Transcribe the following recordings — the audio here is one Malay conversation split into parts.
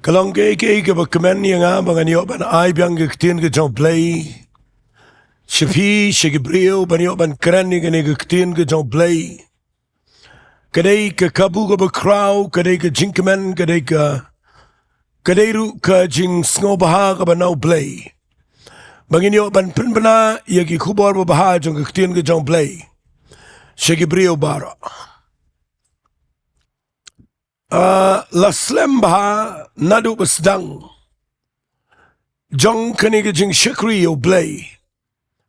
Kalong ke bakaman yang bangan yo ban ai biang ke Ktien U Blei. Shafi shigibrio ban yo ban kran ni ke Ktien U Blei. Kadai ke kabu ke bakrau, kadai ke jingmane, kadai ru ke jing sngobaha ke ban Blei. Bangin yo ban penbena ya ki khubor baha jong ke Ktien U Blei. Shigibrio bara. Laslem baha nadu besdang jong kani ke Ktien U Blei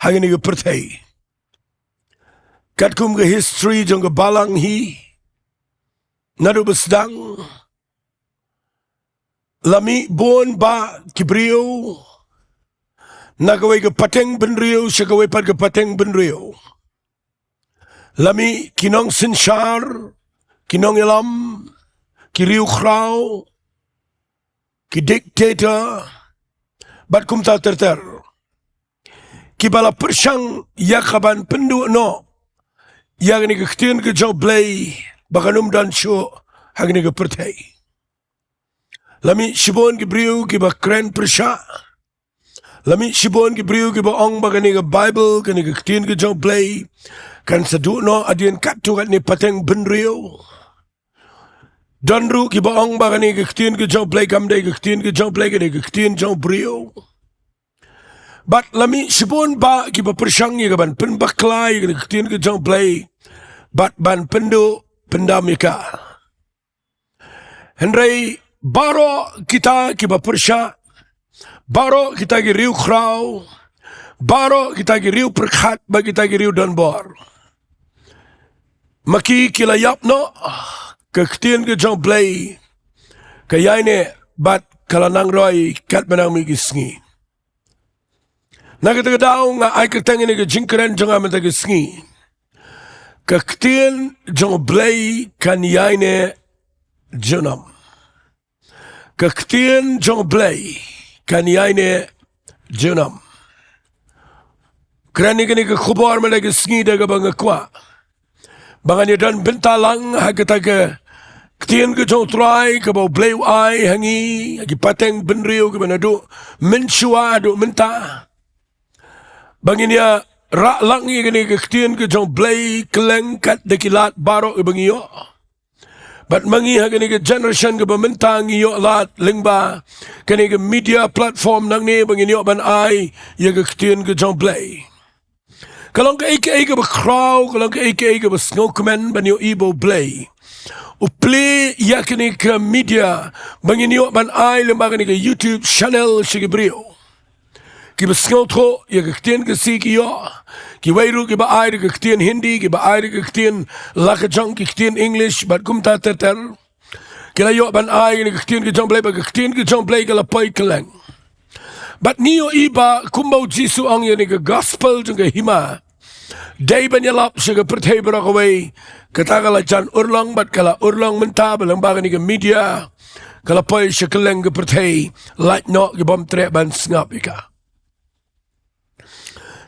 hangini ke pertai katkum ke history jong ke Balang hi nadu besdang lami bon ba kibrio nagawai ke pateng benrio shagawai pat ke pateng benrio lami kinong sinshar kinong ilam ki riu krau, ki dictator, bat kum ta terter. Ki bala persyang yakaban pendu no, yang ni ke Ktien U Blei, bakanum dan syo, hang ni ke pertai. Lami shibon ki briu ki ba kren persya, lami shibon ki briu ki ba ong bakan ni ke Bible, kan ni ke Ktien U Blei, kan sadu no adien katu kat ni pateng benriu. Donru ki baong bagani ke Ktien U Blei kamdai ke Ktien U Blei ke Ktien U Brio. Bat lami sibon ba ki ba persyang ye ban pen baklai ke Ktien U Blei. Bat ban pendu pendam ika. Henry baro kita ki ba persya. Baro kita ki riu krau. Baro kita ki riu perkhat ba kita ki riu donbor. Maki kilayap no ke Ktien U Blei ke IAINEH bat kalanang roi kat menang mi Sngi. Nakita daw nga ay katangin ke jingkyrkhu jong amat ke Sngi. Ke Ktien U Blei kan IAINEH JUNOM. Ke Ktien U Blei kan IAINEH JUNOM. Kerana ke khubor mala ke Sngi daga bangakwa. Bangan dan Bynta lang hakata ke Ktien U Sohthri ke bau Blei ai hangi ki pateng benriu ke banadu menshua do menta. Bangin ya rak lang ye ke Ktien U Blei keleng kat dekilat baro ke bangiyo. Bat mangi hagani ke generation ke bamenta ngiyo lat lyngba kani ke media platform nang ni bangin yo ban ai ye ke Ktien U Blei. Kalau ke ike bakrau, kalau ke ike basngokmen ban yo ibo Blei. Uple yakni ke media bangin yo ban ai lembaga ni ke YouTube channel shigibrio. Ki basngotho ye ke Ktien ke si ki yo. Ki wairu ki ba ai ke Ktien Hindi, ki ba ai ke Ktien lakajang ki Ktien English bat kum ta terter. Kila yo ban ai ni ke Ktien U Blei ba ke Ktien U Blei ke lapai keleng. Bat niyo iba kumbau jisu ang ye ni ke gospel jung ke hima. Day banyalap siya pertai berakaway katagala jan urlang bat kala urlang menta balang bagan ni ke media kala pay siya keleng ke pertai light no ke bom trek ban sngap ika.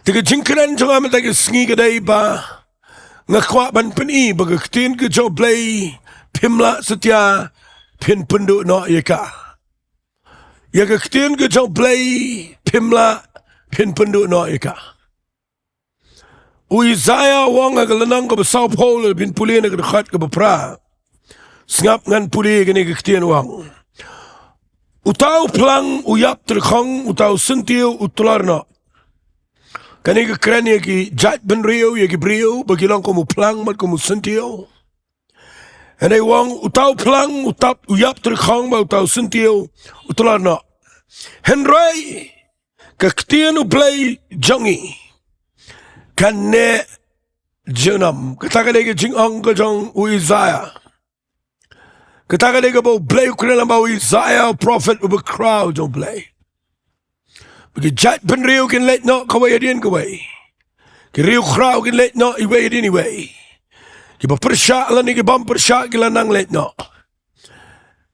Tiga jingkran jong amat ke Sngi ke day ba ngakwa ban peni baga Ktien U Blei pimla setia pin pendu no ika. Ya ke Ktien U Blei pimla pin pendu no ika. Uizaya wong agalanang ke Sao Paulo bin puli na kedekat ke bepra. Sngap ngan puli ke ni ke Ktien wang. Utau pelang uyap terkong utau sentiu utular no. Kani ke keren ye ki jat ben rio ye ki brio bagilang komu pelang mat komu sentiu. Henai wong utau pelang utap uyap terkong ba utau sentiu utular no. Henry ke Ktien U Blei jongi. Hangne JUNOM. Katakan dia ke jingong ke jong Uizaya. Katakan dia ke bau Blei kena bau Uizaya prophet uber crowd jong Blei. Bagi jat ben riu kin let no kawai adien kawai. Ki riu crowd kin let no iwai adien iwai. Ki ba persyak lan ni ki bam persyak ki lanang let no.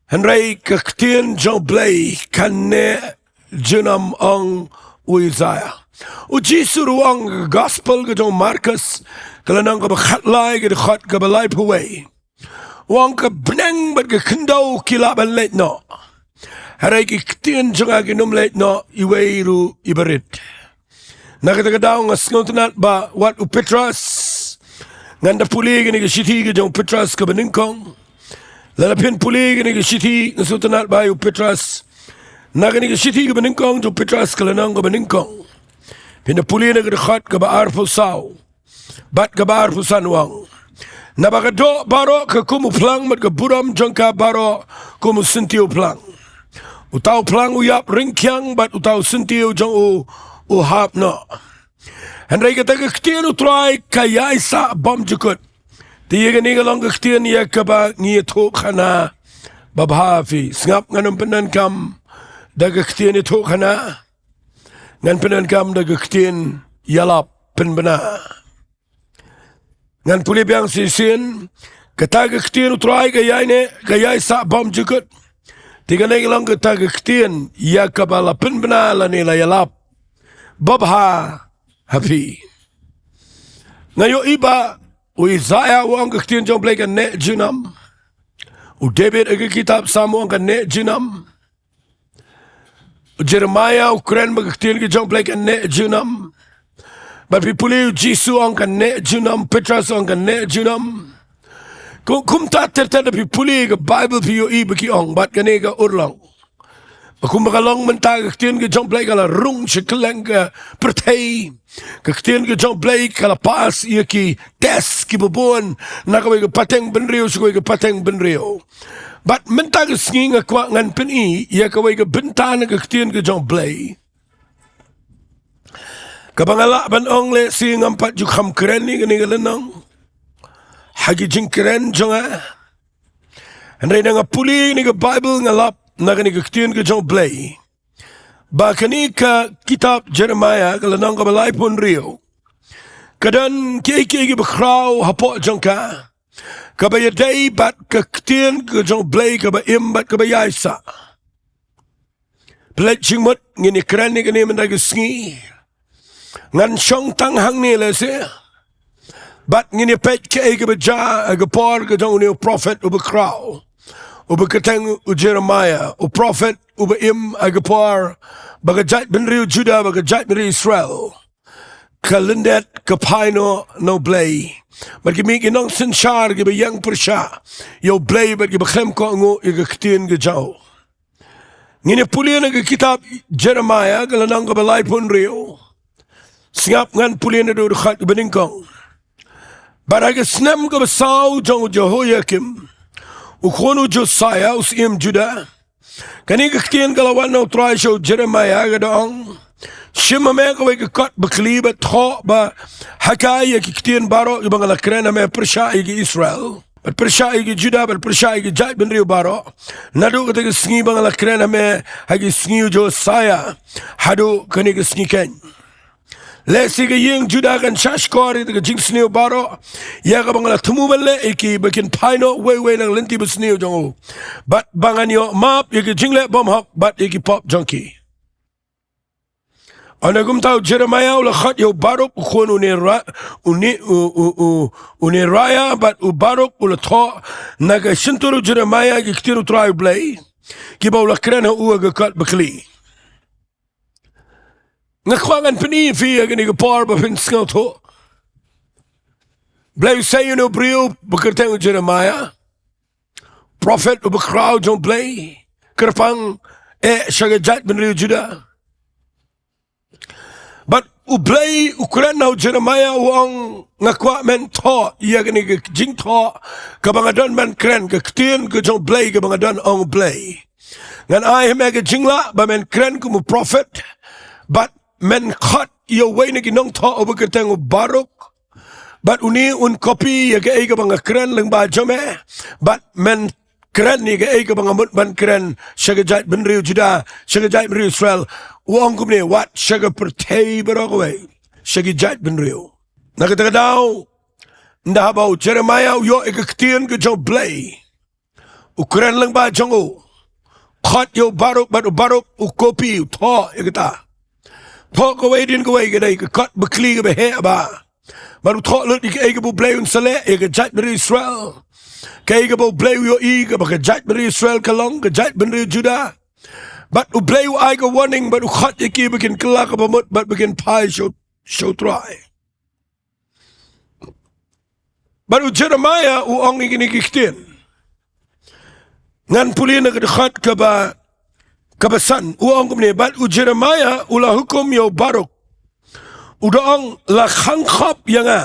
Henry ke Ktien U Blei Hangne JUNOM ong Uizaya. Uji suruang gospel ke jong Marcus kelanang ke bakhatlai ke dekat ke balai pawai. Wang ke benang bat ke kynduh kilap an let no. Harai ki ktien jonga ki numlet no iweiru ibarit. Nakatagadaw nga sngotanat ba wat upetras. Nganda puli gini ki shiti ki jong petras ka beningkong. Lalapin puli gini ki shiti nga sultanat ba upetras. Nagani ki shiti ka beningkong jong petras ka lanang ka beningkong. Pina puli na kadakhat ka ba arpo saw. Bat ka ba arpo sanwang. Nabagado baro ka kumuplang mat ka buram jong ka baro kumusintiyo plang. Utaw plang uyap ringkyang bat utaw sintiyo jong uhap no. Henry kata Ktien U Blei kayay sa bom jukut. Tiya gani kalong Ktien ya kaba ngiyto kana babhafi. Sngap nganong penankam daga Ktien ito kana. Ngan penankam daga Ktien yalap penbena. Ngan puli biang sisin kata Ktien U Blei kayay sa bom jukut. Tiga na ilang kata Ktien ya kaba la penbena la nila yalap. Babha happy. Ngayon iba, u Isaiah ang Ktien U Blei kan ne JUNOM. U David ang kitab Samu ang kan ne JUNOM. U Jeremiah u Kren mag Ktien U Blei kan ne JUNOM. Pipuli u Jisu ang kan ne JUNOM. Petras ang kan ne JUNOM. Kung ta tertada pipuli ka Bible piyo iba ki ong bat kanega urlang. Kung makalong mentag Ktien U Blei kala rung sikleng ka pertay. Ktien U Blei kala paas iya ki tes ki bubuan nakaway ka pateng benrio sukoy ka pateng benrio. But mentag Sngi nga kwa ngan peni iya kaway ka Bynta na Ktien U Blei. Kabangala ban ong le si ngampat jukham keren ni kani galanong. Hagi jingkren jonga. Andray na nga puli ni ka Bible nga lap nakani Ktien U Blei. Bakani ka kitab Jeremiah kalanang kabalay pun rio. Kadan kiiki bakraw hapo jangka. Kabayaday bat Ktien U Blei kabaim bat kabayaysa. Pelet jingmut ngini keren ni kani mendag Sngi. Ngan syong tang hangne lese. Bat ngini pet kiiki baja agapor kajong ni prophet ubakraw. Ubakateng u Jeremiah, u prophet ubaim agapar bagajat benriu Judah bagajat benriu Israel. Kalindet kapaino no Blei. Bagimi kinong sensyar giba yang persya. Yo Blei bat giba klem ko ngu iga Ktien U. Ngini pulian aga kitab Jeremiah kalanang kabalay pun rio. Singap ngan pulian ado dekat beningkong. Baraga snem kabasaw jong Jehoiakim. Ukonu Josiah usim Judah. Kani Ktien kalawan no try show Jeremiah gadong. Shima me kaway kakot bakli ba tho ba hakay Ktien baro ibang alakren na me persya igi Israel. But persya igi Judah but persya igi Jait benriu baro. Nadu kata Sngi bang alakren na me hagi Sngi Josiah. Hadu kani Sngi ken. Lesi ke yeng Judah kan shashkori ke jingsneo baro ya ka bangala tumubale iki bakin paino we nang lenti besneo jongo bat banganyo map iki jingle bom hok bat iki pop junkie anagum tau Jeremiah ula khat yo barok ukon uniraya bat u barok ula tho naga shinturu Jeremiah ki Ktien U Blei ki ba ula krena u ga kat bakli. Ngakwangan peni fi agani kapar ba pin skauto. Blei say no brio bekerteng Jeremiah. Prophet u bakraw U Blei. Kerpang shagajat benriu Judah. But U Blei ukuran na Jeremiah wang ngakwa men to agani jing to kabangadon man kren ka Ktien U Blei kabangadon ong Blei. Ngan ay mega jingla ba men kren kumu prophet. But men khat yo way na ginong to obakateng barok but uni un copy ya ga bang kren lyngba jome but men kren ni ga bang mut ban kren shagajat benriu Judah shagajat benriu Israel wong kumne wat shaga pertay barokwe shagajat benriu nakatadaw ndahabaw Jeremiah yo Ktien U Blei ukren lyngba jongo khat yo barok but barok u copy to yagata Talk away didn't go away today, cut Bakli of a hair bar. But talk look like Agable Blei and Saleh, a Jat Benri Israel. Kagable Blei your eager, but a Jat Benri Israel Kalong, a Jat Benri Judah. But u Blei u ai ka warning, but u khat yaki bikin kelak ka bamut, but bikin pai Sohthri. But u Jeremiah u ong igini Ktien. Ngan puli na kadekhat kabasan u ong kumni, but u Jeremiah u la hukum yo baruk. U daong la khangkhop yanga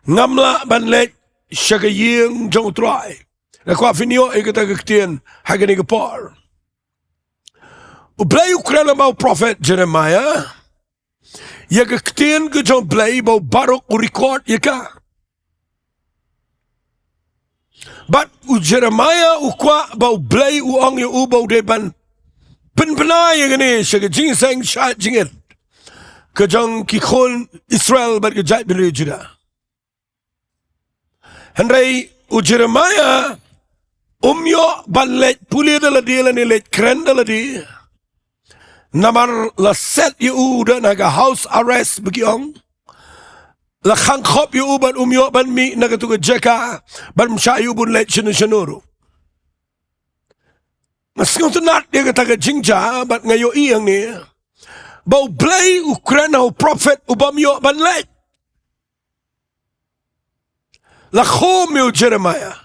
ngamla ban let shagaying Sohthri. La kwa finio ikata Ktien hagani kapor. U Blei u krana mau prophet Jeremiah. Yaga Ktien U Blei bau baruk u record yaka. But u Jeremiah u kwa bau Blei u ong yu bau deban penpena yagani shaga jingiaseng shat jingit. Kajang kikon Israel bat kajat beri Judah. Henry u Jeremiah umyo ban let puli daladi lani let kren daladi. Namar la set yu dan naga house arrest begiong. La khangkhop yu ban umyo ban mi naga tuga Jaka ban mshayu bun let shanuru. Masing tunat dia kata jingja bat ngayo iyang ni. Bau Blei Ukraina u prophet ubamyo ban let. La khom yu Jeremiah.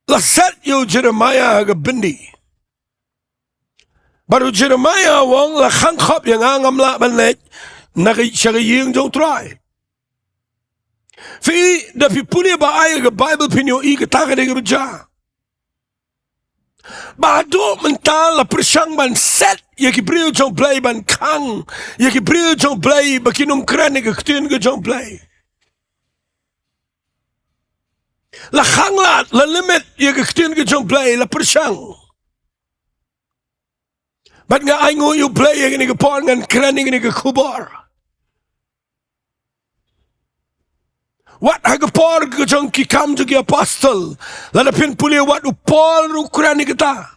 La set yu Jeremiah haga bindi. Baru Jeremiah wong la khangkhop yang ngamla ban let nagi shagaying Sohthri. Fi da fi puli ba ay ga Bible pinyo I kataga de ruja. Bado mental la persang ban set yaki brio Blei ban kang yaki brio Blei bakinum krane ga Ktien Blei. La khanglat la limit yaki Ktien Blei la persang. But nga ay ngo yu Blei yang ini kapon ngan krane ini kubor. What hagapor kajong kikam jugi apostle. Lalapin puli what upol ukrani kita.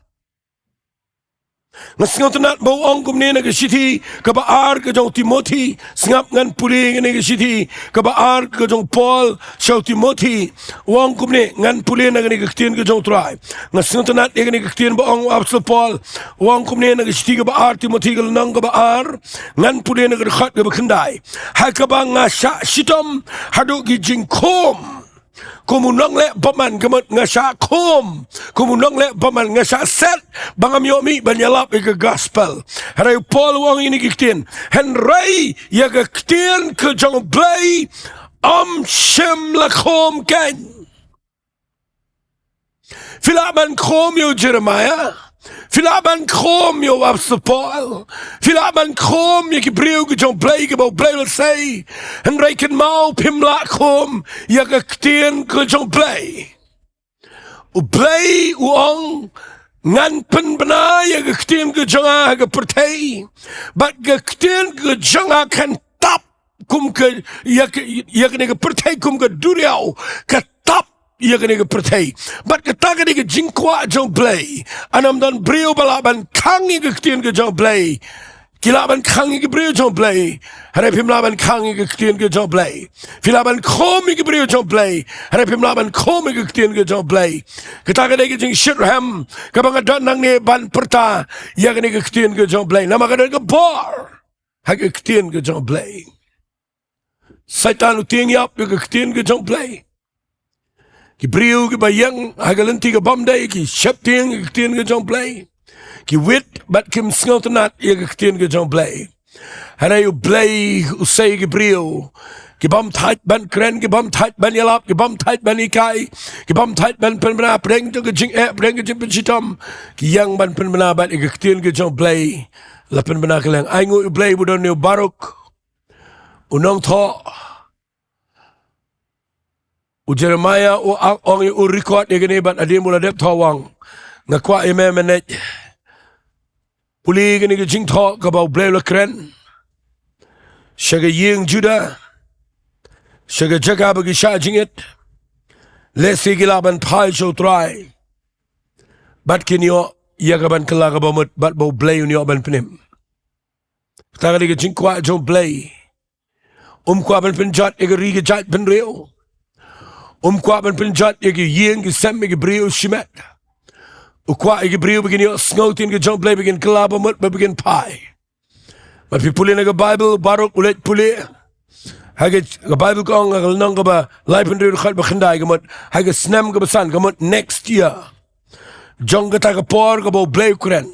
Ngasngaw tanat bau ong kumni nagasiti kabaar kajong Timothy singap ngan puli ngani nagasiti kabaar kajong Paul shaw Timothy wong kumni ngan puli ngani Ktien Sohthri. Ngasngaw tanat ngani Ktien bau ong apostle Paul wong kumni nagasiti kabaar Timothy kalanang kabaar ngan puli nagadakhat kabakandai. Hakabang ngasya sitom haduk gijingkom. Kumunong le paman kamot ngasya kom. Kumunong le paman ngasya set bangam yomi banyalap ika gospel. Haray Paul wong ini Ktien. Henry yaga Ktien Blei shem la kom ken. Filaban kom yo Jeremiah. Filaban kom yo apostle Paul. Filaban kom yaki brio Blei bau Blei will say. En reken mau pimla kom yaga Ktien Blei. U Blei uong ngan penbena yaga Ktien haga pertei. But ga Ktien kan tap kum ke yaga pertei kum ke duriau ka tap ia kena pertai. But katakan dia jingkwa Blei. Anam dan brio balaban kangi ke Ktien Blei. Kilaban kangi ke brio Blei. Hari pimlaban kangi ke Ktien Blei. Filaban komi ke brio Blei. Hari pimlaban komi ke Ktien Blei. Katakan dia jing Shirham. Kabang adan nang ne ban perta. Ia kena ke Ktien Blei. Nama kadan ke bar. Hake Ktien Blei. Satan uting yap ke Ktien Blei. Ki brio ki bayang hagalenti ka bamday ki shepting ki Ktien Blei ki wit bat kim sngaw tanat ya ki Ktien Blei hanay u Blei usay ki brio ki bam tait ban kren ki bam tait ban yalap ki bam tait ban ikay ki bam tait ban penbena preng to ki preng ki penchitom ki yang ban penbena bat ki Ktien Blei la penbena kilang ay ngu u Blei budon ni baruk unong to u Jeremiah u ong u record ye gani ban adim mula dep thawang ngakwa menet puli gani jing tho ka bau Blei la kren shaga ying Judah shaga Jaka bagi sha jingit lesi gilaban pai Sohthri bat kinyo yagaban kalaga bamut bat bau Blei unyo ban penim tagali jing kwa Blei kwa ban penjat egri ge jat ben reo kwa ban penjat yagi ying ki sem ki brio shimet Ukwa igi brio begin yo sngotin ke jong play begin kelaba mut begin pai. But pi puli naga Bible barok ulet puli. Hage Bible kong nang ba life and khat bakhandai gamut hage snem ga basan gamut next year. Jong ga ta ga por ga bo blay kren.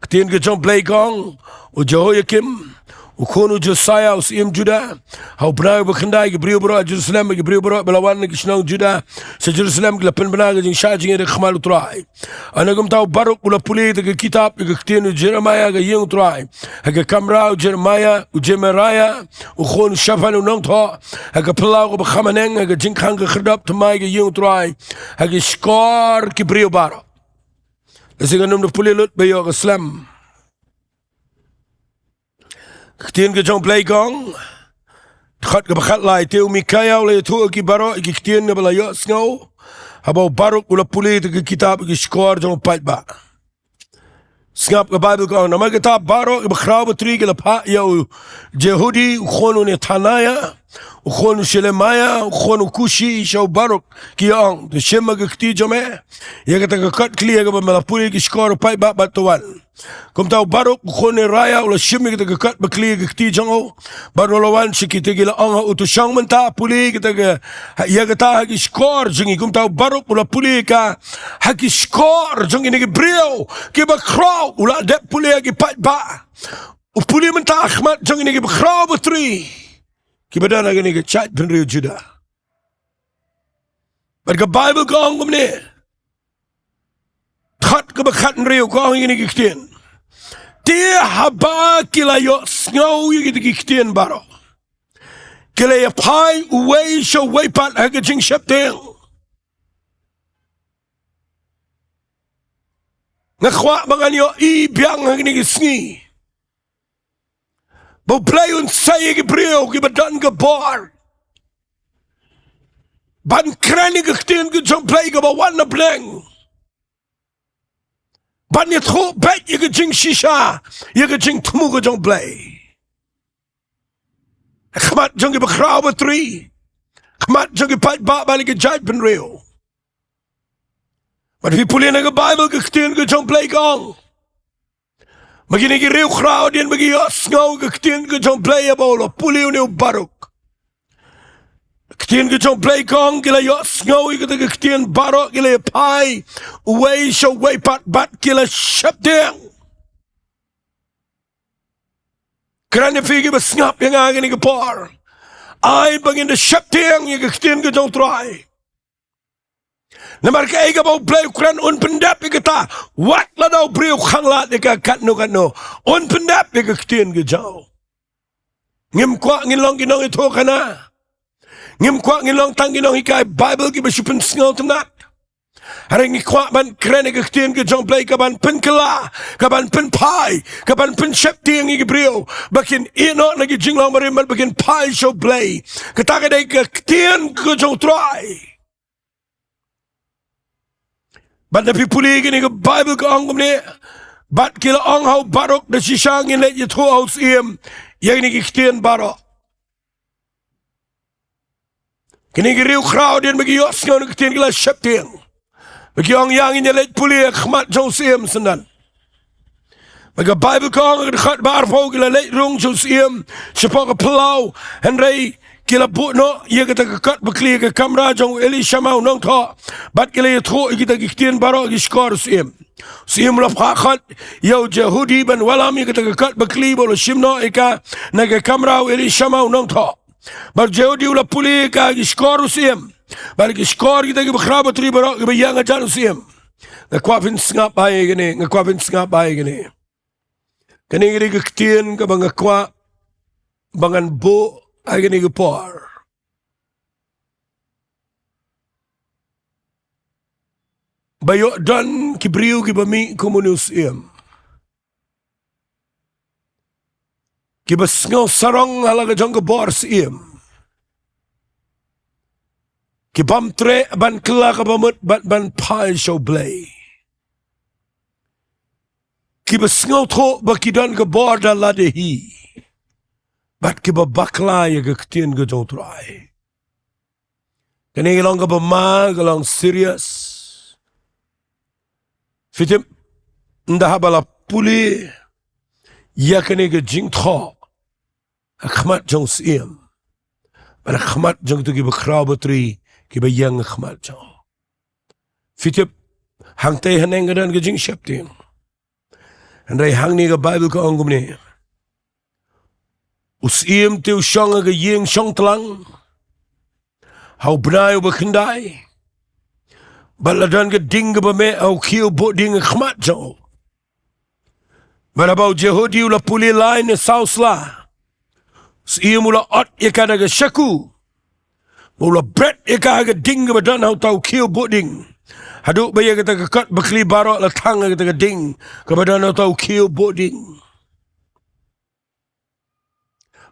Ktien ke jong play kong u Jehoiakim Ukonu Josiah usim Judah, hau benar berkendai ke beriu berak Jerusalem ke beriu berak belawan ke Shillong Judah, se Jerusalem ke lapan benar ke jing syah jing ada khamal utrai. Anagum tahu baruk ula puli ke kitab ke Ktien U Jeremiah ke yang utrai, ke Kamra Jeremiah u Jemeraya ukonu Shafan u Nongpoh, ke pelau ke Khamaneng ke jingkang ke kherdap temai ke yang utrai, ke skor ke beriu barak. Sehingga nom puli lut bayo ke Islam. Ktien ke jong play kong khat ke bakhat lai teu mikaya le tu ki baro ki ktien ne bala yo sngo habo baruk ula puli ke kitab ke skor jong pat ba skap ke Bible kong nama kitab baro ke bakrau tri ke lapa yo Jehudi khonu ne tanaya khonu Shelemaya khonu Kushi shau baruk ki ong de shema ke kti jome ye ke ta kat clear ke bala puli ke skor pat ba batuan. Kom tahu barok khone raya ula shimi kita kat bakli kti jango baru lawan sikite gila anga utusang menta puli kita ke ya kata haki skor jengi kom tahu barok ula puli ka haki skor jengi ni brio ke bakrau ula dep puli haki pat ba puli menta akhmat jengi ni bakrau betri ke badana ni ke chat benriu juda berka Bible ko angum ni khat ke bakhat riu ko ang ini Ktien dia haba kila yo snow you get Ktien baro kila ya pai uwe show way pat haga jing shep ding ngakwa bangan yo I biang hagni Sngi bo play un say ke brio ke badan ke bar ban krani ke Ktien ke jong play ke bawan na bleng ban je tro bet je ke jing shisha je ke jing tmu ke jong play khmat jong ke bakrau betri khmat jong ke pat ba balik ke jai pen real but we puli na ke Bible ke Ktien ke jong play kong magini ke real crowd din bagi yos ngau ke Ktien ke jong play abolo puli ne baruk Ktien ke jong play kong kila yos ngau ke Ktien barok kila pai way show way pat bat kila shep ding kerana figi besngap yang angin ke par ai bangin de shep ding ye Ktien ke jong try namar ke ega bau play kran un pendap ke ta wat la dau brio khanglat ke kat no un pendap ke Ktien ke jong ngim kwa ngilong ginong itu kana ngim kwa ngilong tang ginong ikai Bible ki besupen sngal temnat hari ngi kwa ban krene ke Ktien ke jong play ka ban pen kala ka ban pen pai ka ban pen shep tiang ngi brio bakin ino nagi jinglong mari mal bakin pai show play ka ta ka dai ke Ktien ke jong try ban na pipuli ke Bible ka ong ne bat kila ong hau barok de shisang in let you to house im yang ni Ktien barok kini giriu crowd din bagi yos ngau nak Ktien kila shep tiang bagi orang yang ini let puli khmat jong sim sendan bagi Bible kong khat bar fo kila let rung jong sim sepak pelau henry kila no ye kata kat bakli ke kamera jong Elisha mau nong tho bat kila tho kita Ktien baro gi skor sim la khat yo Jehudi ban walam ye kata kat bakli bolo shimno eka na ke kamera Elisha mau nong tho bar Jehudi ula puli ka skor sim bar skor kita ke bakraba tri baro ke yang ajan sim ngakwapin ngap bae gini ngakwapin ngap bae gini kani gini ke Ktien ke bangakwa bangan bo ay gini ke par bayo dan kibriu ki bami komunus iem kibas ngau sarong halaga jong ke bar iem kibam tre ban kela ka bamut ban pai show blay kibas ngau tho bakidan ke bar da ladehi bat kiba bakla ya ke Ktien ke jong try kani long ka bama galang serious Fitip ndah bala puli ya kene ke jingtho khmat jong siem bala khmat jong tu ki bakhra batri ki bayang khmat jong fitip hang te haneng dan ke jing shapting andai hang ni ke bible ko angum ni usiem te shong ke yeng shong tlang hau bnai bakhandai baladan ke ding ke bame au khiu bo ding khmat jong Barabau Jehudi ula puli lain saus la. Ia mula ot ika daga syaku. Mula bread ika haga ding badan hau tau kiu boding. Haduk baya kita kekat bekli barok la tang kita ding ke badan hau tau kiu boding.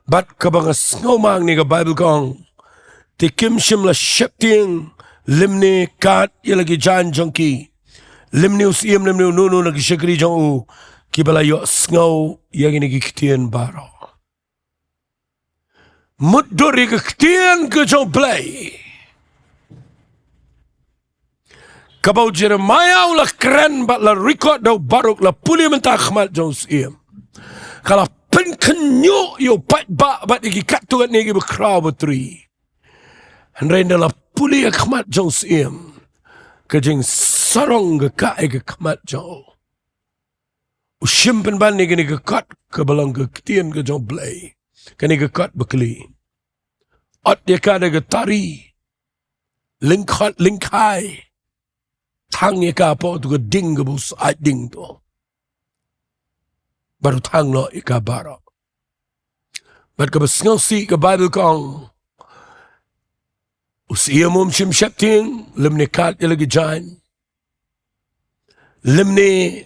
Bat kabangas ngomang ni ke Bible kong. Tikim shim la syepting limni kat ia lagi jan jongki. Limni usiem limni nunu lagi syakri jong u. Kibala yo sngau yang ini Ktien baro. Mudori ke Ktien U Blei. Kabau Jeremiah ulah keren bat la record dau baruk la puli mentah khmat jong siem. Kalau pen kenyo yo bat iki katuan ni bekrau betri. Handai la puli khmat jong siem. Kejing sarong ke kai ke khmat jong. Ushimpen ban ni kini kekat ke Balang ke Ktien U Blei. Kini kekat bekli. Ot dia kada ke tari. Lingkhat lingkai. Tang dia ka apa tu ke ding ke bus ai ding tu. Baru tang lo ika barok. Bat ke besngau si ke Bible kong. Usia mum shim shapting. Lim ni kat dia lagi jain. Lim ni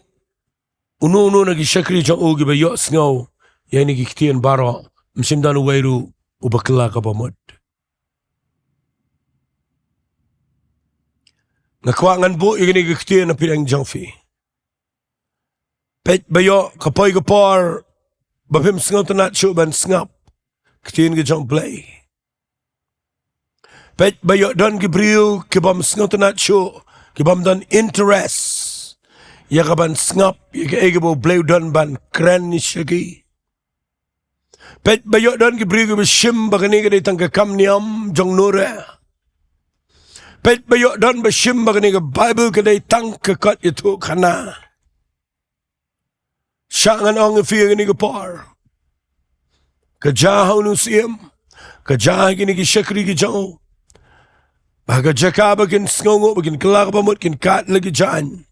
unu nagi syakri jong ugi ba yo sngau ya ni Ktien baro msim danu wairu ubakla ka pamod ngakwangan bu igini Ktien na pirang jongfi pet ba yo kapoy kapor bapim sngau tanat shu ban sngap Ktien U Blei pet ba yo don gibriu kibam sngau tanat shu kibam don interest ya kaban sngap ya ke bo bleu don ban kren ni shagi pet bayok don ki brigu be shim bagani ke tang ke kam niam jong nore pet bayok don be shim bagani ke bible ke tang ke kat itu Khynnah syangan ong fi ni ke par ke jahau nu siem ke jah ni ki shakri ki jong baga Jaka bagin sngongo bagin kelak pamut kin kat lagi jan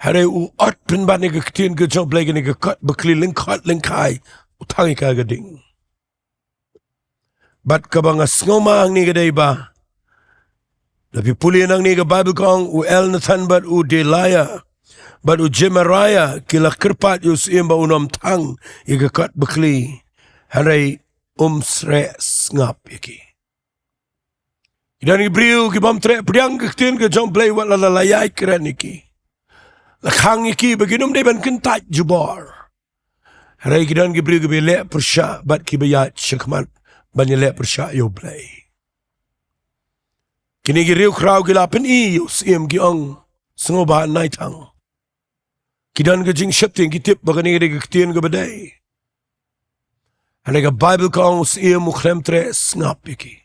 Hari ot pin ban ni Ktien U Blei ni kat bekli lingkhat lingkai utangi ka gading. Bat kabangas ngomang ni gadai ba. Tapi puli nang ni ke Bible kong u Nathan bat u Delaya bat u Jemaraya kila kerpat u siem ba unom tang i kat bekli. Hari sre ngap iki. Dan ibriu ki bam tre priang Ktien U Blei wat lalayai keren iki. Lakhang iki baginum de ban kentat jubar. Harai kidan ki bri ki le persya bat ki bayat syakmat ban le persya U Blei. Kini ki riu krau ki lapen i sim ki ong sengo ba nai tang. Kidan ki jing shapting ki tip bagani ki Ktien U Blei. Harai ka Bible ka ong sim mukhlem tre snap iki.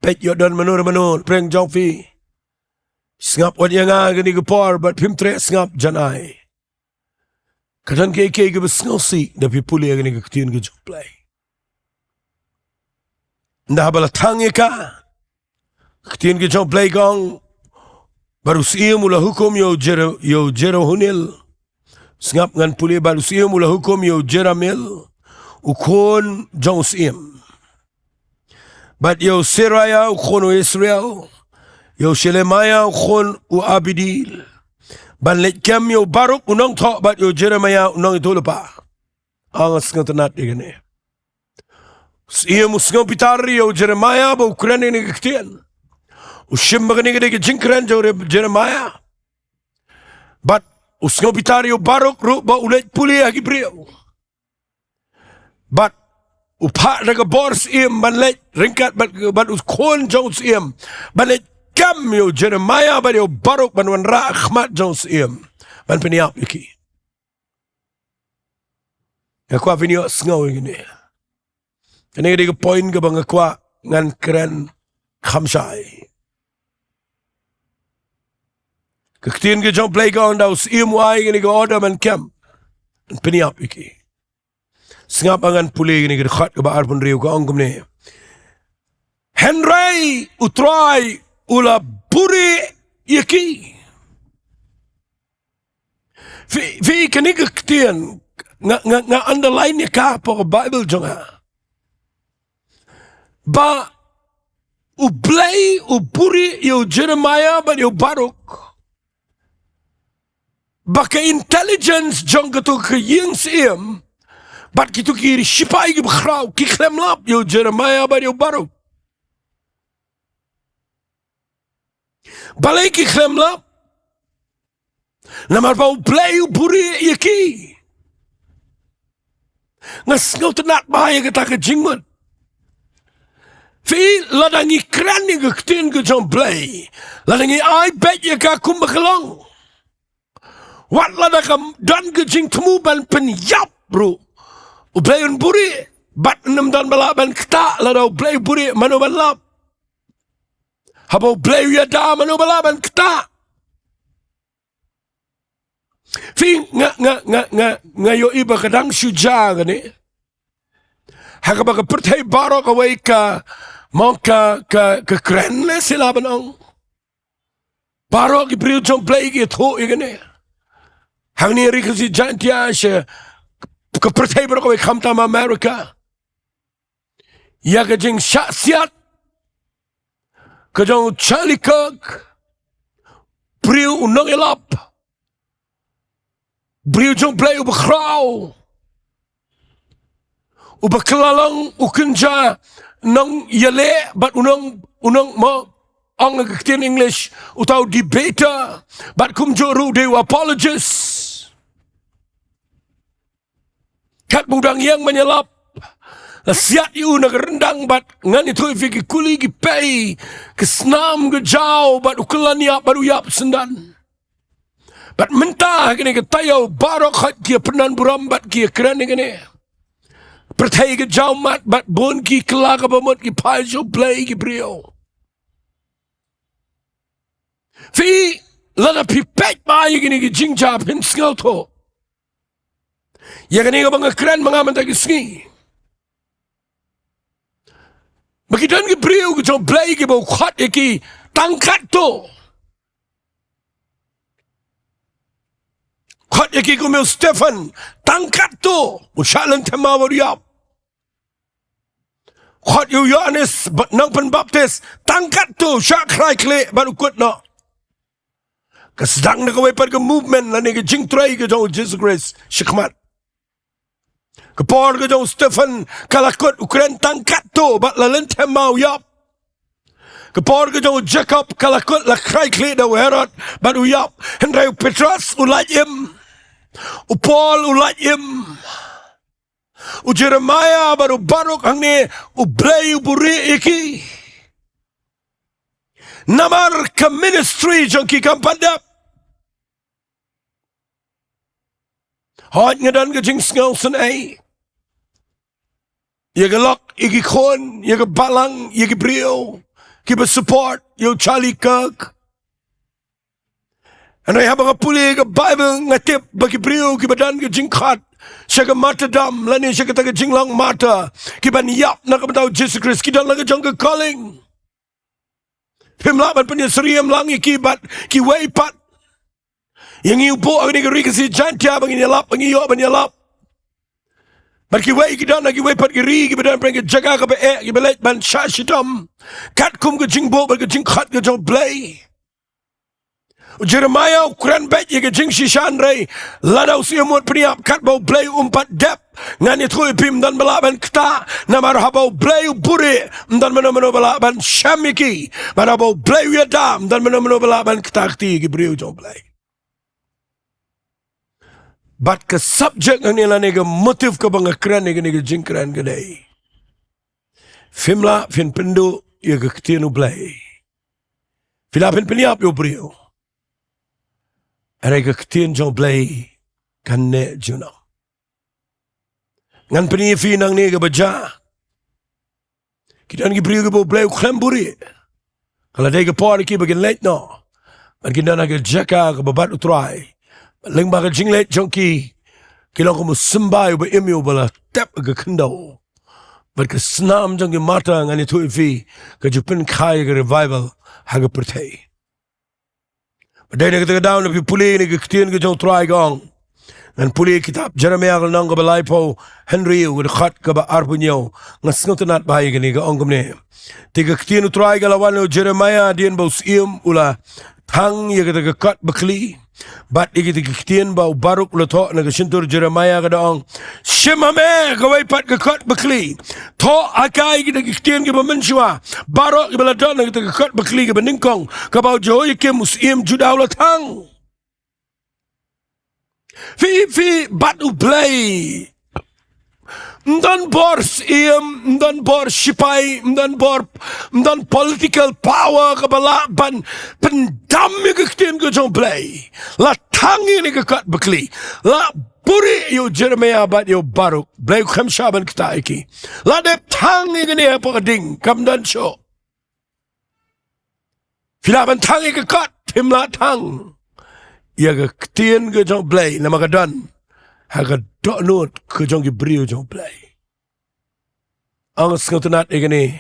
Pet yo don manur preng jong fi. Sngap wat yang gani ke par bat pim tre sngap janai. Kadan ke besngau si dapi puli gani ke Ktien U Blei. Ndah bala tang ka. Ktien U Blei kong baru siem ula hukum yo jero hunil. Sngap ngan puli baru siem ula hukum yo jeramil. Ukon jong siem. Bat yo Seraya ukon Israel. Yo Shelemaya khon u Abidil. Ban let kem yo baruk unong thok bat yo Jeremiah unong itu lepa. Angas ngatanat igane. Siya musngong pitari yo Jeremiah ba ukran ni Ktien. Ushim bagani ke jingkran jo Jeremiah. Bat usngong pitari yo baruk ru ba ulet puli agi brio. Bat upak daga bors im ban let ringkat bat uskon jong sim ban let kam yo Jeremiah ba yo Baruk ban wan ra khmat jong siem ban peniap iki ya kwa vinyo sngaw ngini kani di point ka bang kwa ngan keren khamsai Ktien U Blei ka on daw siem wai ngini ka order man kam peniap iki sngap angan puli ngini ka khat ka ba arpun riu ka ongkum ne Henry utrai ula buri yaki. Vi kani Ktien nga underline ka po Bible jonga. Ba U Blei U buri yo Jeremiah ba yo Baruk. Ba ka intelligence jonga to ka ying siem. Bat kitu ki shipai ki bkhraw ki khlemlap yo Jeremiah ba yo Baruk. Balai ki khlemlap namar ba U Blei U buri yaki ngas ngau tenat bahaya kata ke jingmane fi ladangi krani ke Ktien U Blei ladangi ai bet ya ka kum bekelong wat ladakam dan ke jing temu ban penyap bro U Blei un buri bat enam dan balaban kta ladau Blei buri manu ban lap habau Blei ya da manu balaban kta fi nga yo iba kadang syuja gani haka baga pertai barok away ka mau ka keren le sila banong barok ibriu jom Blei ki tho igani hangne ri kasi Jaintia she ka pertai barok away kamta ma America ya ka jing siat ka jong Charlie Kirk briu unong ilap briu jong Blei ubekrau ubekelalang ukenja nong yale bat unong mo ang Ktien English utau debater bat kumjoru de apologists kat mudang yang menyelap la siat yu na rendang bat ngan itu fiki kuli ki pay ke snam ke jau bat ukelania baru yap sendan bat mentah kini ke tayo barok khat ki penan burambat ki keren kini pertai ke jau mat bat bon ki kelak abamot ki pai jo Blei ki brio fi lada pipet ba kini ki jingja pin sngel to ya kini ke bang keren mangaman ta ki Sngi Makidan ki brio ki jo Blei ki bau khat ki tangkat to khat ki kumel Stephen tangkat to ushalan tema wariap khat yu Yohanes nang pen baptis tangkat to syakrai kle baru kut no kesedang na kawai par ke movement la ne ke jingtrai ke jo Jesus Christ shikmat kepor ke jo Stephen kalakut ukren tangkat to bat la len tema yap kepor ke jo Jacob kalakut la krai kle da Herod baru yap hendrai Petrus ulajim Paul ulajim Jeremiah baru Baruk hangne Blei buri iki namar ke ministry jongki kampadap hot ngadan ke jing sngaw sen ai ye galok iki khon ye Balang ye brio ki support yo Charlie Kirk and I have a puli ke Bible ngatip bagi brio ki badan ke jingkhat Syaga mata dam lani syaga taga jinglang mata kiban yap nak betau Jesus Christ kita lagi jangka calling pimla ban punya seriam langi kibat ki weipat yang iu po agni ke ri si Jaintia bang nyalap bang iyo bang nyalap ban ki wei kita nak ki weipat ki ri ki badan pergi Jaka ke be ki belet ban syashitam kat kum ke jingbo ban ke jingkhat ke jong Blei Jeremiah ukuran bet ye ke jing shishan rei ladau siamut peniap kat bau Blei umpat dep ngani thui pim dan balaban kta namar habau Blei buri dan meno balaban shamiki mana bau Blei yadam dan meno balaban kta kti ki briu jong Blei bat ke subject ni la ne ke motif ke bang kran ni ke jing kran ke dei fimla fin pendu ye ke Ktien U Blei Filapin piniap yo brio. Aray ka Ktien U Blei hangne JUNOM. Ngan pinifi nang ni ka baja. Kita ngi brio ka bo Blei klemburi. Kalau day ka por ki bagin late no. Man kita na ka Jaka ka babat utray. Lyngba ka jinglet jonki. Kailang ko mo sembay ba imyo bala tap ka kynduh. But ka snam jonki mata ngani tu ifi ka jupin kaya ka revival haga pertay. Day na kita down na puli ni ka Ktien U Blei gong. Ngan puli kitab Jeremiah ka nang ka balay po Henry u khat ka ba arpunyo nga snutanat bahay ka ni ka ongkom ni. Tiga Ktien U Blei ka lawan o Jeremiah diyan ba usiyam ula tang ya kita ka kat bakli. Bat ikiti Ktien ba baruk ula to na ka sintur Jeremiah ka daong shimame kaway pat ka kat bakli. To akay kita Ktien ka ba mensua barok ka baladon na kita ka kat bakli ka ba ningkong ka ba Jowai kim usiyam juda ula tang. Fi bat U Blei donbor donbor sipai don political power kabala ban pendam ke Ktien U Blei la tangi ni ke kat bekli la puri yo Jeremiah bat yo baruk Blei khamshaban kita iki la de tangi ni apa ding kam dan show filaban tangi ke kat timla tang ya ke Ktien U Blei nama kadan haga donut ke jongi brio U Blei ang skutunat igani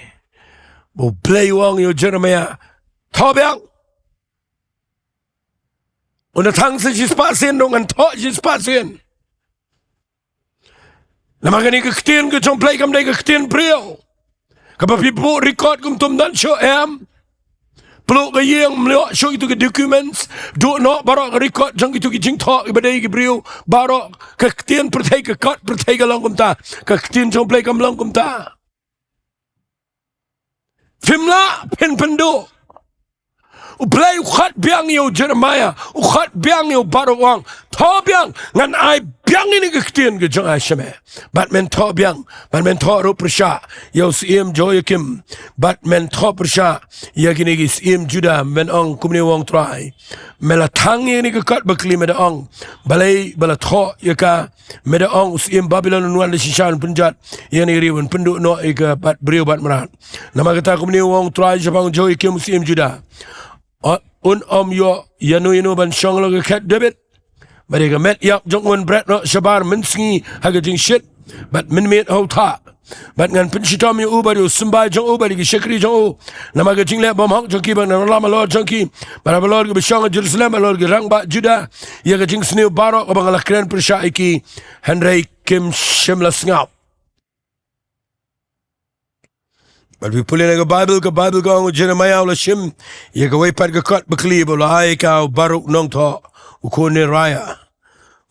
bo Blei wang yo Jeremiah tobyang una tang se jispasin dong an to jispasin nama gani ke Ktien U Blei kam dai ke Ktien brio kapapi bo record kum tum dan show peluk ke yang melihat show itu ke documents do no barok record jang itu ke jingtok ibadai ke brio barok ke Ktien pertai ke kat pertai ke langkum ta ke Ktien U Blei kam langkum ta fimla pen pendo U Blei ukhat biang yo Jeremiah ukhat biang yo barok wang to biang ngan ai biang ini ke Ktien ke jang ashame bat men to biang bat men to ro persha yo sim Joyakim bat men to persha ya gini gi sim Juda men ong kumni wong try mela tangi ini ke kat bakli meda ong balai bala to ya ka meda ong sim Babylon nuan de shishan punjat yani riwan penduk no ika bat brio bat merat nama kata kumni wong try Jabang Joyakim sim Juda yo yanu ban shong lo ke kat debit mereka met yak jongwan bret no shabar Sngi haga jing shit but min met ho ta but ngan pinshitom yu ubar yu sumbai jong ubar ki shakri jong nama ga jing le bom hok jong ki bang na lama lord jong ki bara lord ki bishong Jerusalem lord ki rang ba Juda ya ga jing sni barok bang la kren persha iki Henry kim shimla ngap but we pull in a Bible go Jeremiah la shim ya ga way pat ga kat bakli bo la ai ka barok nong to ukone raya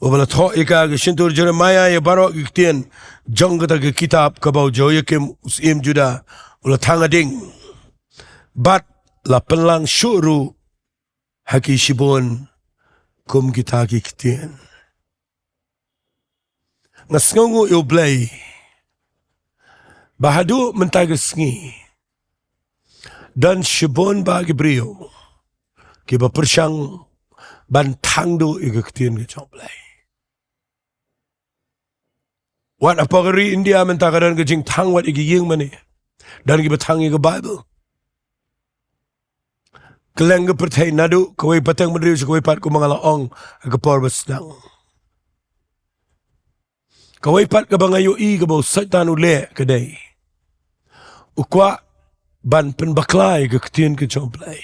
ubala tho ika ge shintur Jeremiah ya barok Ktien jong ta ge kitab ka ba Joyakim usim Juda ula thangading bat la penlang syuru haki shibon kum kita ki Ktien ngasngu U Blei bahadu mentag Sngi dan shibon ba ge brio ki ba persyang ban tangdu ika Ktien U Blei wat apagari India mentakadan ke jing tang wat ika jingmane dan ki batang ika Bible keleng ke pertai nadu kawai patang mendriu kawai pat ku mangala ong ke por basdang kawai pat ke bangayo I ke bau satan ule kedai ukwa ban penbaklai ke Ktien U Blei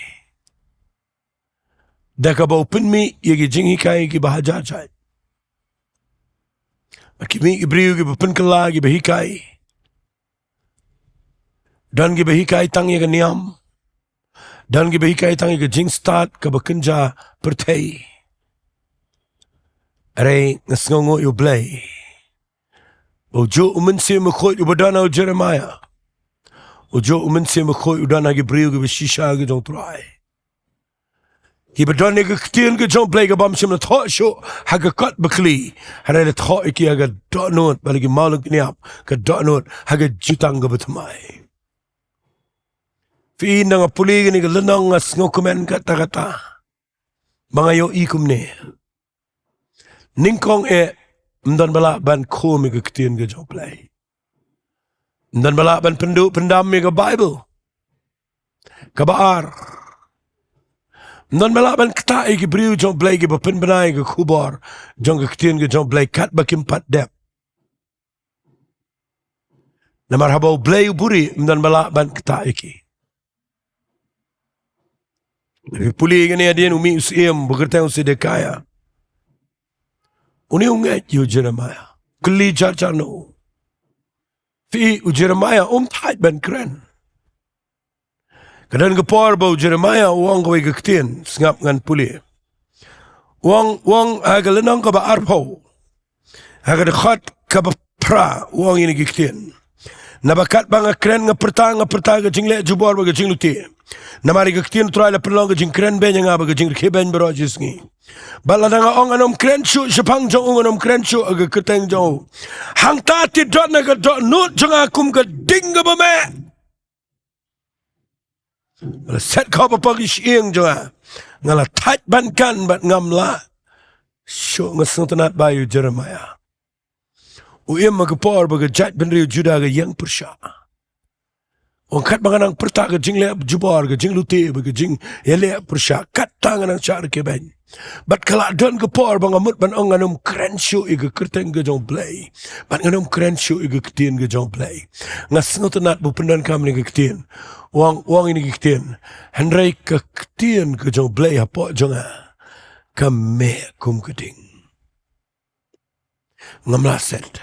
daka bau penmi yagi jinghikai ki bahajajai akimi ibriu ki penkala ki bahikai dan ki bahikai tang yaga niam dan ki bahikai tang yaga jingstat ka bakenja pertai are ngasngongo U Blei ojo umensi mkhoi ubadana Jeremiah ojo umensi mkhoi udana ki briu ki shisha ki jong trai ki badon ke Ktien U Blei ke bam shim na tho sho haga kat bakli hare le tho ki haga donut balagi maluk niap ka donut haga jutang ke betmai Fi na nga puli gini lenong ngas ngokumen kata-kata. Mga yo ikum ne. Ningkong mdan bala ban komi ke Ktien U Blei. Mdan bala ban pendam ke Bible. Kabaar. Mdan bala ban kta ke briu U Blei ke bapen benai ke kubar jong ke Ktien U Blei kat bakim pat dep. Namar habau Blei buri mdan bala ban kta iki. Puli gini adian umi usiem bekerta usidekaya. Uni unget yu Jeremiah. Keli no. Fi u Jeremiah tait ban keren. Kadang kepor bau Jeremiah uang kawai Ktien sengap ngan puli. Uang aga lenang kaba arpau. Aga dekat kaba pra uang ini Ktien. Nabakat bang keren ngaperta ke jingle jubor baga jingluti. Namari ke Ktien try la perlong ke jing keren ben nga baga jing kheben bro jisngi. Bala nga ong anom keren chu sepang jong anom keren chu aga keteng jong. Hang ta ti dot na ga dot nut jong akum ga ding ga me. Bala set ko pa pagi sieng jong ngala tait ban kan bat ngamla. Syo ngasuntanat bayu Jeremiah. Uyem magapor baga jat benriu juda ga yang persya. Orang kat banganang perta ga jing le jubor ga jing luti baga jing ele persya kat tangan ang char ke ben. Bat kala don gapor bangamut ban ong anum keren syu iga Ktien U Blei. Bat nganum keren syu iga Ktien U Blei. Ngasngotanat bu pendan kam ni Ktien. Wang ini Ktien. Henry ke Ktien U Blei hapo jonga. Kame kum keding. Ngamlaset.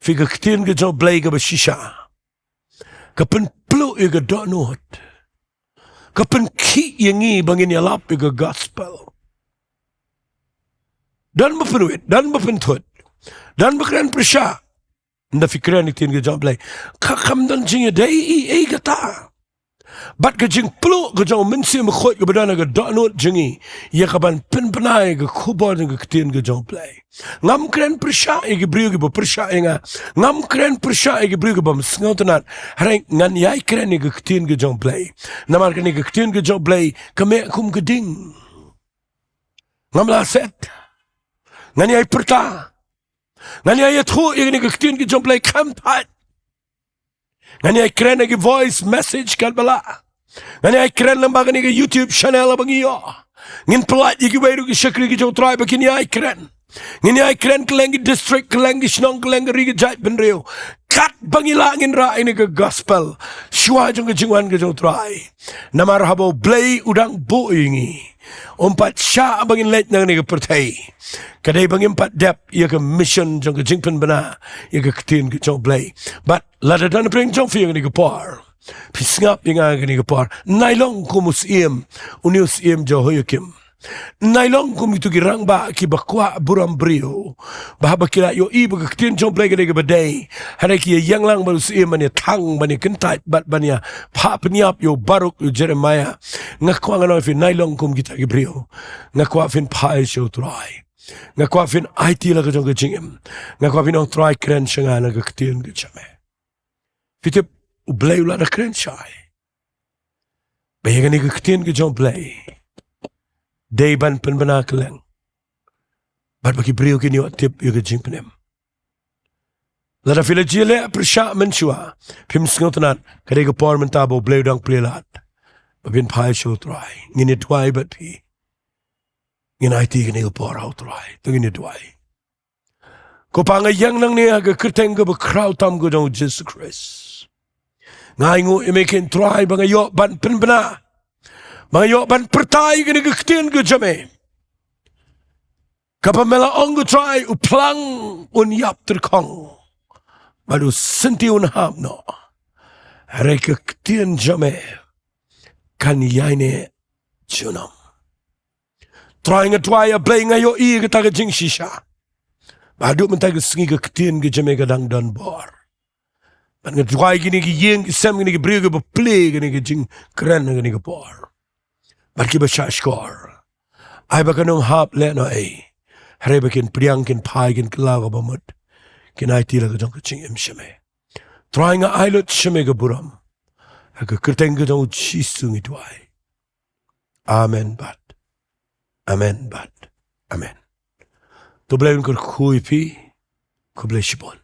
Figa Ktien U Blei ga bashisha. Kapen plu iga donut. Kapen ki yangi bangin yalap iga gospel. Dan bepenuit, dan bepentut. Dan bekeren persya. Nda fikiran Ktien U Blei. Kakam dan jingya dai gata. Bat ke jing plu ke jong mensi mekhot ke badana ke donut jingi. Ya kaban penpenai ke kubar ke Ktien U Blei. Ngam keren persya ke briu ke persya inga. Ngam keren persya ke briu ke bam sngotanat. Hareng ngan yai keren ke Ktien U Blei. Namar ke Ktien U Blei kame kum geding. Ngam la set. Ngan yai perta. Ngan yai thu ke Ktien U Blei kam tat. Ngan yai keren ke voice message kan bala. Ngan yai keren lembaga ke YouTube channel abang iyo. Ngin pelat yaki weru ke syakri ke jauh try bakin yai keren. Ngin yai keren ke lengi district ke lengi Shillong ke lengi riga jait benriu. Kat bangila ngin ra ini ke gospel. Shua jong ke jingwan ke jauh try. Namar habo Blei udang bu ingi. Umpat sya bangin let nang ni ke pertai. Kadai bangin pat dep ia ke mission jong ke jingpen bena ia ke Ktien U Blei. But lada dan pring jong fi ni ke par. Pisngap yang ni ke par. Nailong kumus iem unius iem Johoyakim. Nailong kum itu girang ba ki bakwa buram brio. Bahaba kira yo ibu ke Ktien U Blei ke badai. Hari ki yang lang baru iem mani tang mani kentait bat bania pa penyap yo baruk yo Jeremiah. Ngakwa ngano fi nailong kum kita ke brio. Ngakwa fin pai show try. Ngakwa fin IT la ke jong ke jingem. Ngakwa fin ong try keren syanga na ke Ktien U Blei. Fitip U Blei ula da keren syai. Bayagan ni ke Ktien U Blei. Day ban penbena keleng. Bat bagi beriu kini wak tip yu ke jing penem. Lada fila jile persya mensua. Pim sengotanat kadai ke por mentabo Blei udang pelilat. Babin pai show try. Ngini tuai bat pi. Ngin IT kini ke por hau try. Tu ngini tuai. Ko pangai yang nang ni aga kerteng ke bekrau tam ke jong Jesus Christ. Ngai ngu imekin try bangai yok ban penbena. Mga yoban pertai kini ke Ktien U Blei. Kapamela ong try uplang unyap terkong. Baru senti unham no. Hari ke Ktien U Blei. Kan IAINEH JUNOM. Try ngatwaya Blei ngayo i kita ke jing shisha. Badu mentay ke Sngi ke Ktien U Blei kadang donbor. Ban ngatwaya kini ke yeng isem kini ke briu ke beplay kini ke jing keren kini ke por. Barki basya skor. Ay bakanong hap le no ay. Hari bakin priang kin pai kin kelaga bamut. Kin ay tila ka jong ka ching im shime. Try nga aylot shime ka buram. haka kerteng ke jong chisung Duwai. Amen bat. Amen bat. Amen. Tu blai un kyrkhu pi, ku blai shibon.